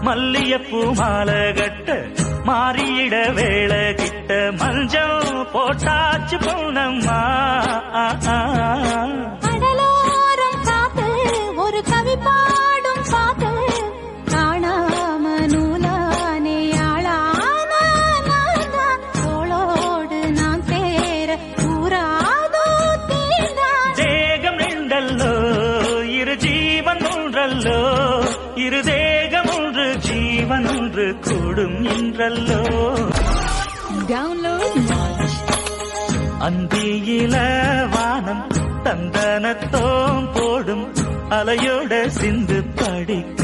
மல்லியப்பூ மாலை கட்ட மாறியிட வேளை கிட்ட மஞ்சள் போட்டாச்சு பொன்னம்மா. கடலோரம் காத்து ஒரு கவி பாடும் பாத்து காணாம நூலானே ஆளான தோளோடு நான் சேர கூறாதோ தீர்ந்தான். தேகம் நின்றல்லோ இரு ஜீவன் ஒன்றல்லோ இரு தேகம் ஒன்று ஜீவன் ஒன்று கூடும் என்றல்லோ. அந்தியில வானம் தந்தனத்தோம் போடும் அலையோட சிந்து படிக்க